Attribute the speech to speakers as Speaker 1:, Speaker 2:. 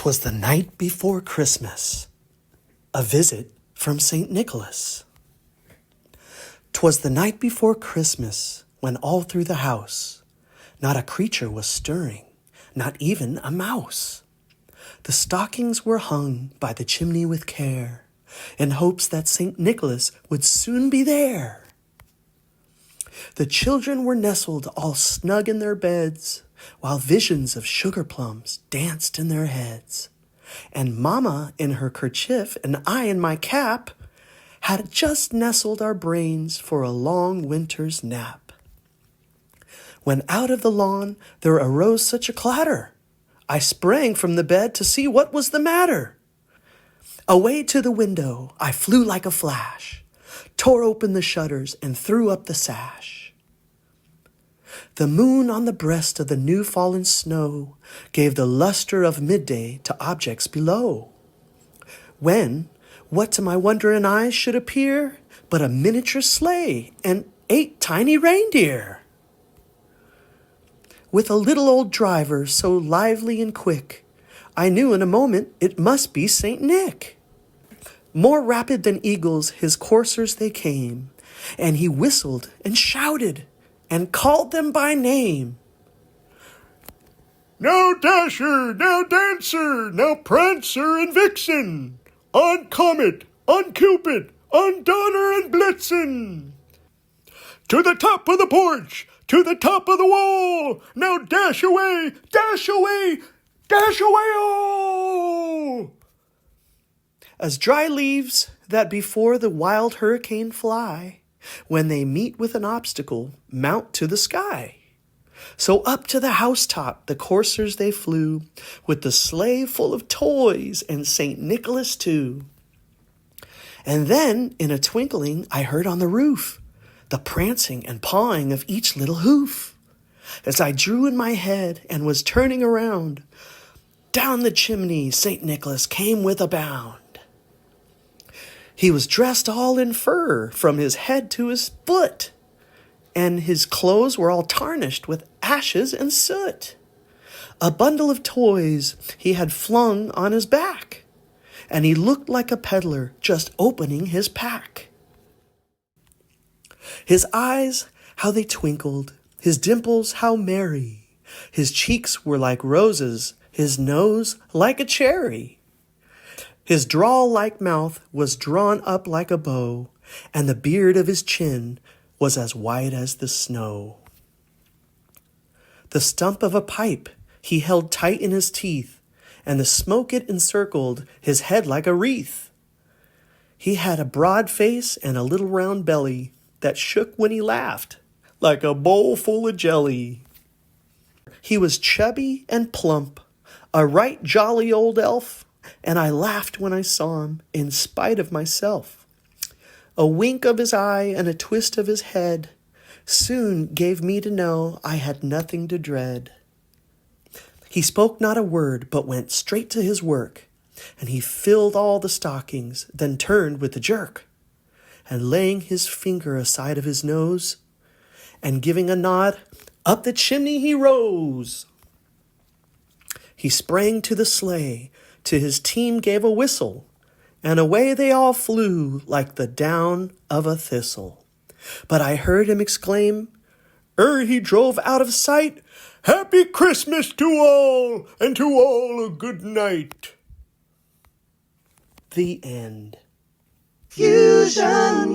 Speaker 1: 'Twas the night before Christmas, a visit from St. Nicholas. 'Twas the night before Christmas, when all through the house not a creature was stirring, not even a mouse. The stockings were hung by the chimney with care, in hopes that St. Nicholas would soon be there. The children were nestled all snug in their beds, while visions of sugar plums danced in their heads. And Mama in her kerchief and I in my cap had just nestled our brains for a long winter's nap. When out of the lawn there arose such a clatter, I sprang from the bed to see what was the matter. Away to the window I flew like a flash, tore open the shutters and threw up the sash. The moon on the breast of the new-fallen snow gave the luster of midday to objects below. When, what to my wondering eyes should appear but a miniature sleigh and 8 tiny reindeer, with a little old driver so lively and quick, I knew in a moment it must be St. Nick. More rapid than eagles his coursers they came, and he whistled and shouted and called them by name.
Speaker 2: Now Dasher, now Dancer, now Prancer and Vixen, on Comet, on Cupid, on Donner and Blitzen. To the top of the porch, to the top of the wall, now dash away, dash away, dash away all!
Speaker 1: As dry leaves that before the wild hurricane fly, when they meet with an obstacle, mount to the sky. So up to the housetop the coursers they flew, with the sleigh full of toys and St. Nicholas too. And then, in a twinkling, I heard on the roof the prancing and pawing of each little hoof. As I drew in my head and was turning around, down the chimney St. Nicholas came with a bound. He was dressed all in fur from his head to his foot, and his clothes were all tarnished with ashes and soot. A bundle of toys he had flung on his back, and he looked like a peddler just opening his pack. His eyes, how they twinkled, his dimples how merry, his cheeks were like roses, his nose like a cherry. His drawl-like mouth was drawn up like a bow, and the beard of his chin was as white as the snow. The stump of a pipe he held tight in his teeth, and the smoke it encircled his head like a wreath. He had a broad face and a little round belly that shook when he laughed, like a bowl full of jelly. He was chubby and plump, a right jolly old elf, and I laughed when I saw him, in spite of myself. A wink of his eye and a twist of his head soon gave me to know I had nothing to dread. He spoke not a word, but went straight to his work, and he filled all the stockings, then turned with a jerk, and laying his finger aside of his nose, and giving a nod, up the chimney he rose. He sprang to the sleigh, to his team gave a whistle, and away they all flew like the down of a thistle. But I heard him exclaim, ere he drove out of sight, Happy Christmas to all, and to all a good night. The end.
Speaker 3: Fusion